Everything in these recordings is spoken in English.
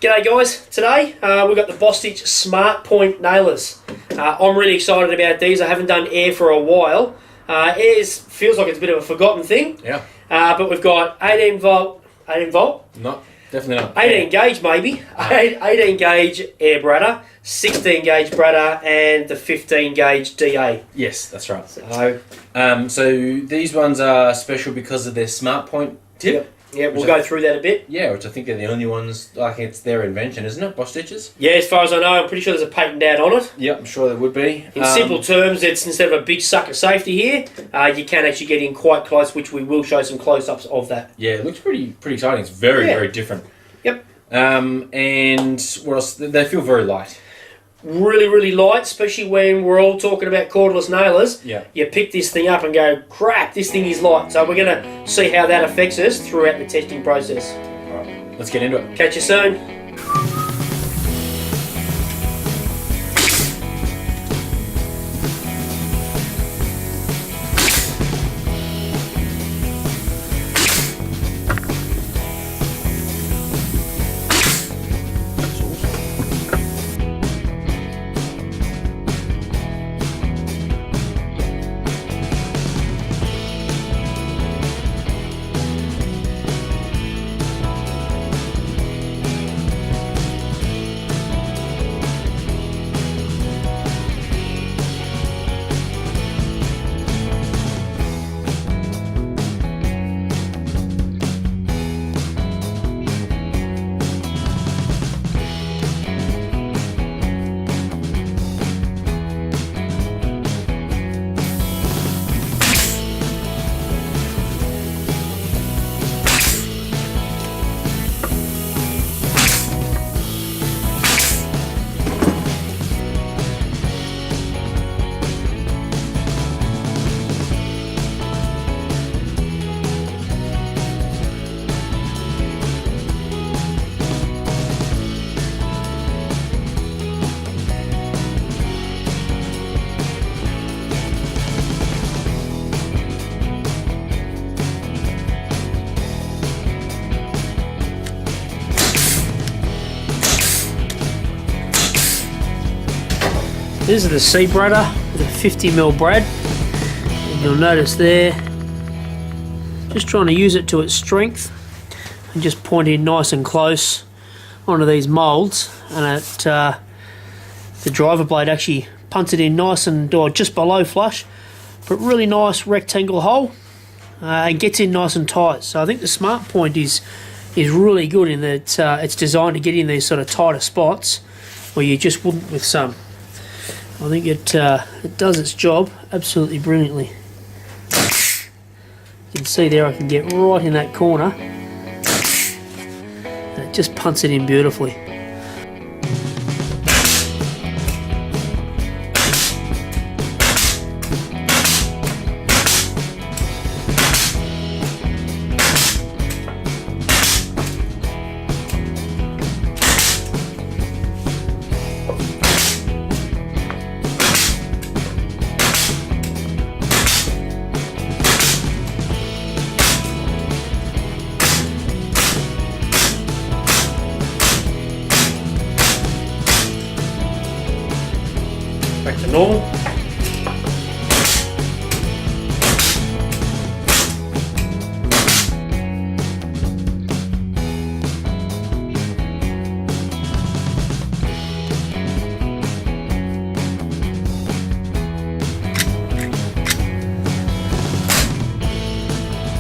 G'day guys, today we've got the Bostitch Smartpoint nailers. I'm really excited about these. I haven't done air for a while. Air feels like it's a bit of a forgotten thing. Yeah. But we've got 18 volt? No, definitely not. 18 gauge maybe. 18 gauge air bradder, 16 gauge bradder and the 15 gauge DA. Yes, that's right. So these ones are special because of their Smartpoint tip. Yeah, we'll go through that a bit. Yeah, which I think are the only ones, like it's their invention, isn't it, Bostitch's? Yeah, as far as I know, I'm pretty sure there's a patent out on it. Yeah, I'm sure there would be. In simple terms, it's instead of a big sucker safety here, you can actually get in quite close, which we will show some close-ups of that. Yeah, it looks pretty exciting. It's very different. Yep. And what else? They feel very light. Really light, especially when we're all talking about cordless nailers. Yeah. You pick this thing up and go, crap, this thing is light. So we're going to see how that affects us throughout the testing process. All right, let's get into it. Catch you soon. This is the C bradder with a 50mm brad, and you'll notice there, just trying to use it to its strength and just point in nice and close onto these moulds, and the driver blade actually punts it in nice and just below flush, but really nice rectangle hole, and gets in nice and tight. So I think the Smartpoint is really good in that it's designed to get in these sort of tighter spots where you just wouldn't with some. I think it does its job absolutely brilliantly. You can see there I can get right in that corner and it just punts it in beautifully. Back to normal.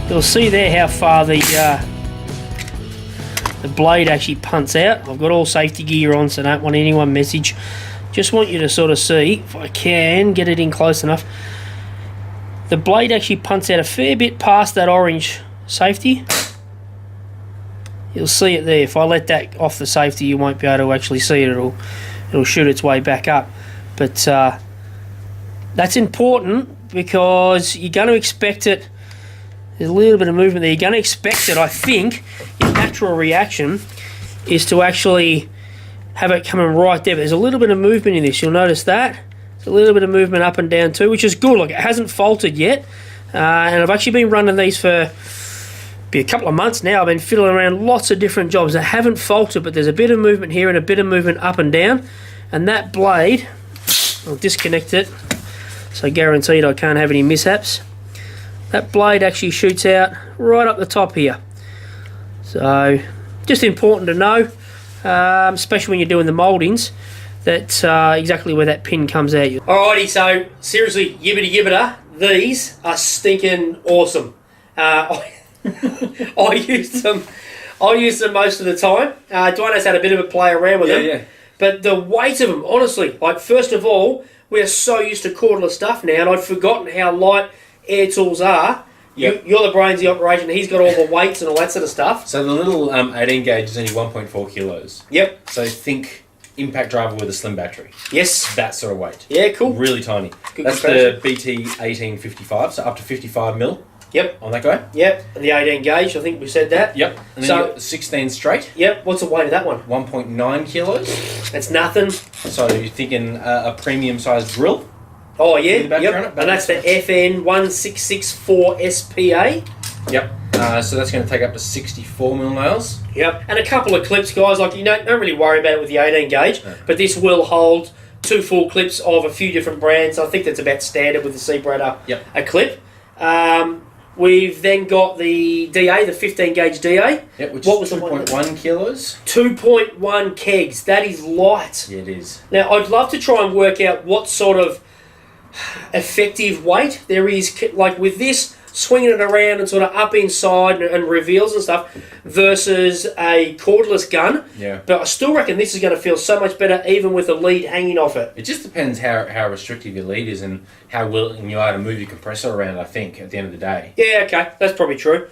You'll see there how far the blade actually punts out. I've got all safety gear on, so I don't want anyone message. Just want you to sort of see, if I can get it in close enough, the blade actually punts out a fair bit past that orange safety. You'll see it there. If I let that off the safety, you won't be able to actually see it. It'll shoot its way back up. But that's important because you're going to expect it. There's a little bit of movement there. You're going to expect it, I think, your natural reaction is to actually have it coming right there. But there's a little bit of movement in this. You'll notice that. There's a little bit of movement up and down too, which is good. Look, it hasn't faltered yet. And I've actually been running these for be a couple of months now. I've been fiddling around lots of different jobs. I haven't faltered, but there's a bit of movement here and a bit of movement up and down. And that blade, I'll disconnect it, so guaranteed I can't have any mishaps. That blade actually shoots out right up the top here. So, just important to know, especially when you're doing the mouldings, that exactly where that pin comes out. Alrighty, so seriously, yibbity yibbita, these are stinking awesome. I use them most of the time. Dwayne's had a bit of a play around with them. Yeah. But the weight of them, honestly, like first of all, we're so used to cordless stuff now, and I'd forgotten how light air tools are. Yep. You're the brains of the operation. He's got all the weights and all that sort of stuff. So the little 18 gauge is only 1.4 kilos. Yep. So think impact driver with a slim battery. Yes. That sort of weight. Yeah, cool. Really tiny. Good That's comparison. the BT 1855, so up to 55 mil. Yep. On that guy. Yep. And the 18 gauge, I think we said that. Yep. And then you got 16 straight. Yep. What's the weight of that one? 1.9 kilos. That's nothing. So you're thinking a premium sized drill. Oh, yeah. Yep. And that's the FN 1664 SPA. Yep. So that's going to take up to 64 mil nails. Yep. And a couple of clips, guys. Like, you don't really worry about it with the 18 gauge, but this will hold 2 full clips of a few different brands. I think that's about standard with the Seabrader. Yep. A clip. We've then got the DA, the 15 gauge DA. Yep, which what is was 2.1 kilos. 2.1 kegs. That is light. Yeah, it is. Now, I'd love to try and work out what sort of effective weight there is, like with this, swinging it around and sort of up inside and reveals and stuff, versus a cordless gun. Yeah. But I still reckon this is going to feel so much better even with a lead hanging off it. It just depends how restrictive your lead is and how willing you are to move your compressor around, I think, at the end of the day. Yeah, okay. That's probably true.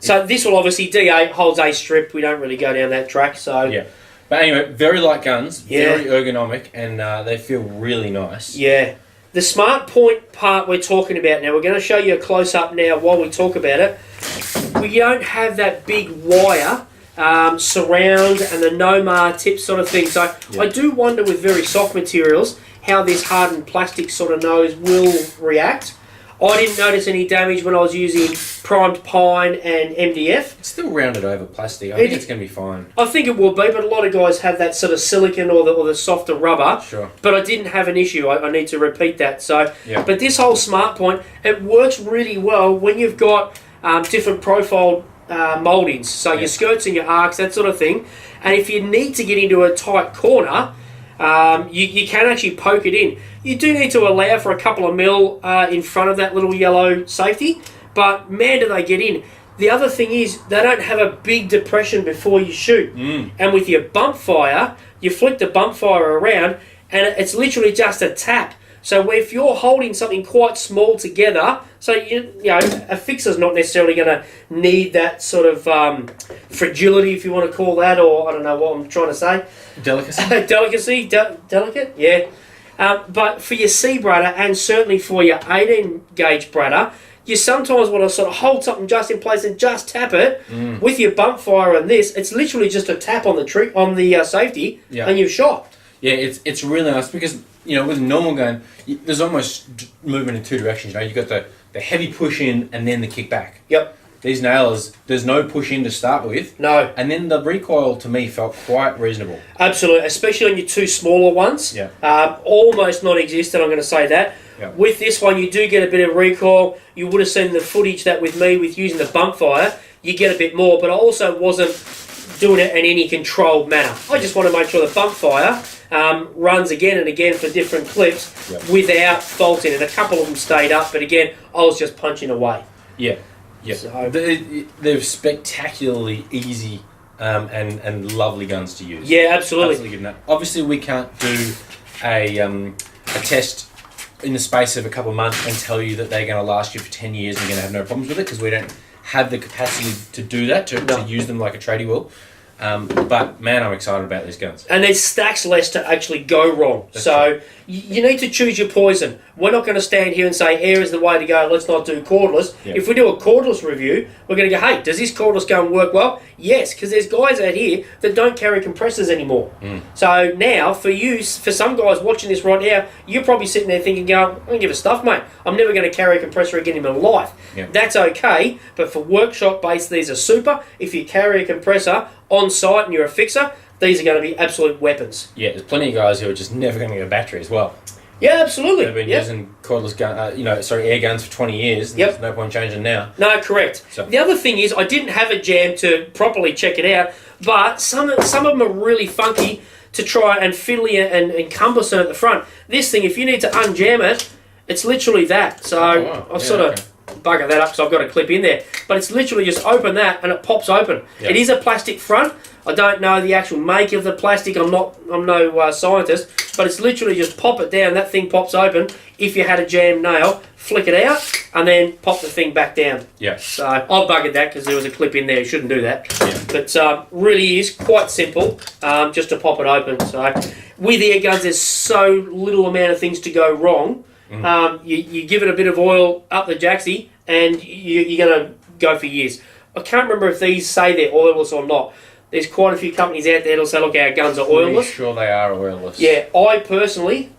So this will obviously, D8 holds a strip. We don't really go down that track, so... Yeah. But anyway, very light guns, Yeah. very ergonomic, and they feel really nice. Yeah. The Smartpoint part we're talking about now, we're going to show you a close-up now while we talk about it. We don't have that big wire surround and the Nomar tip sort of thing. So Yeah. I do wonder with very soft materials how this hardened plastic sort of nose will react. I didn't notice any damage when I was using primed pine and MDF. It's still rounded over plastic. I think it's going to be fine. I think it will be, but a lot of guys have that sort of silicone or the softer rubber. Sure. But I didn't have an issue. I need to repeat that. So, Yeah. But this whole Smartpoint, it works really well when you've got different profiled mouldings. So your skirts and your arcs, that sort of thing. And if you need to get into a tight corner, you can actually poke it in. You do need to allow for a couple of mil in front of that little yellow safety, but man, do they get in. The other thing is they don't have a big depression before you shoot. And with your bump fire, you flick the bump fire around and it's literally just a tap. So if you're holding something quite small together, so you know a fixer's not necessarily going to need that sort of fragility, if you want to call that, or I don't know what I'm trying to say. Delicacy? Delicate, yeah. But for your C brudder and certainly for your 18 gauge brudder, you sometimes want to sort of hold something just in place and just tap it. With your bump fire and this, it's literally just a tap on the safety, and you've shot. Yeah, it's really nice because, you know, with a normal gun, there's almost movement in two directions. You know, you've got the heavy push in and then the kick back. Yep. These nailers, there's no push in to start with. No. And then the recoil, to me, felt quite reasonable. Absolutely, especially on your two smaller ones. Yeah. Almost non-existent, I'm going to say that. Yeah. With this one, you do get a bit of recoil. You would have seen the footage that with me, with using the bump fire, you get a bit more, but I also wasn't doing it in any controlled manner. I just want to make sure the bump fire runs again and again for different clips without faulting. And a couple of them stayed up, but again, I was just punching away. Yeah. Yeah, So, they're spectacularly easy and lovely guns to use. Yeah, absolutely. Absolutely good. Obviously, we can't do a test in the space of a couple of months and tell you that they're going to last you for 10 years and you're going to have no problems with it because we don't have the capacity to do that, to use them like a tradie will. But man, I'm excited about these guns. And there's stacks less to actually go wrong. So you need to choose your poison. We're not going to stand here and say air is the way to go, let's not do cordless. Yeah. If we do a cordless review, we're going to go, hey, does this cordless go and work well? Yes, because there's guys out here that don't carry compressors anymore. So now, for some guys watching this right now, you're probably sitting there thinking, going, I don't give a stuff, mate. I'm never going to carry a compressor again in my life. Yeah. That's okay, but for workshop base, these are super. If you carry a compressor on site and you're a fixer, these are going to be absolute weapons. Yeah, there's plenty of guys who are just never going to get a battery as well. Yeah, absolutely. They've been using cordless air guns for 20 years. Yep. There's no point changing now. No, correct. So- The other thing is, I didn't have a jam to properly check it out, but some of them are really funky to try and fiddly and cumbersome at the front. This thing, if you need to unjam it, it's literally that. So I've sort of buggered that up because I've got a clip in there. But it's literally just open that and it pops open. Yep. It is a plastic front. I don't know the actual make of the plastic. I'm no scientist, but it's literally just pop it down. That thing pops open. If you had a jam nail, flick it out, and then pop the thing back down. Yeah. So I buggered that because there was a clip in there. You shouldn't do that. Yeah. But really is quite simple, just to pop it open. So with air guns, there's so little amount of things to go wrong. You give it a bit of oil up the jacksie, and you're going to go for years. I can't remember if these say they're oilless or not. There's quite a few companies out there that'll say, look, our guns are oilless. Pretty sure they are oilless. Yeah, I personally,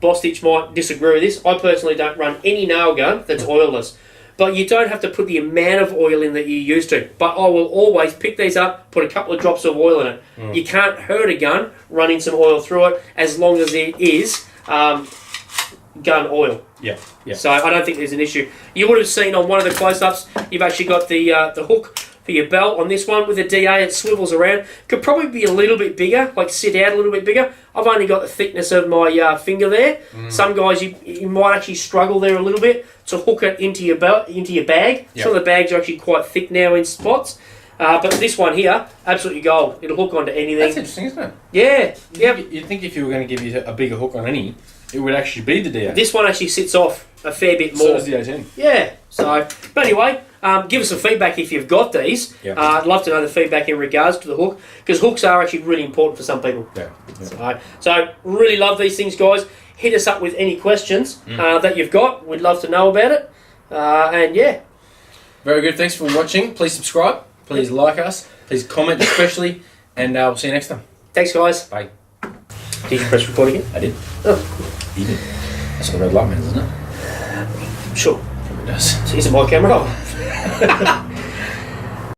Bostitch might disagree with this, I personally don't run any nail gun that's oilless. But you don't have to put the amount of oil in that you used to. But I will always pick these up, put a couple of drops of oil in it. You can't hurt a gun running some oil through it as long as it is gun oil. Yeah. Yeah. So I don't think there's an issue. You would have seen on one of the close-ups, you've actually got the hook for your belt on this one with the DA. It swivels around. Could probably be a little bit bigger, like sit out a little bit bigger. I've only got the thickness of my finger there. Some guys, you might actually struggle there a little bit to hook it into your belt, into your bag. Yep. Some of the bags are actually quite thick now in spots. But this one here, absolutely gold. It'll hook onto anything. That's interesting, isn't it? Yeah. Yep. You'd think if you were going to give you a bigger hook on any, it would actually be the DA. This one actually sits off a fair bit more. So does the 18. Yeah. So, but anyway, give us some feedback if you've got these. Yeah. I'd love to know the feedback in regards to the hook, because hooks are actually really important for some people. Yeah. Yeah. So really love these things, guys. Hit us up with any questions that you've got. We'd love to know about it. And yeah. Very good. Thanks for watching. Please subscribe. Please like us. Please comment especially. And we'll see you next time. Thanks, guys. Bye. Did you press record again? I did. Oh, You did. That's what the red light means, isn't it? sure. It does. So is it my camera?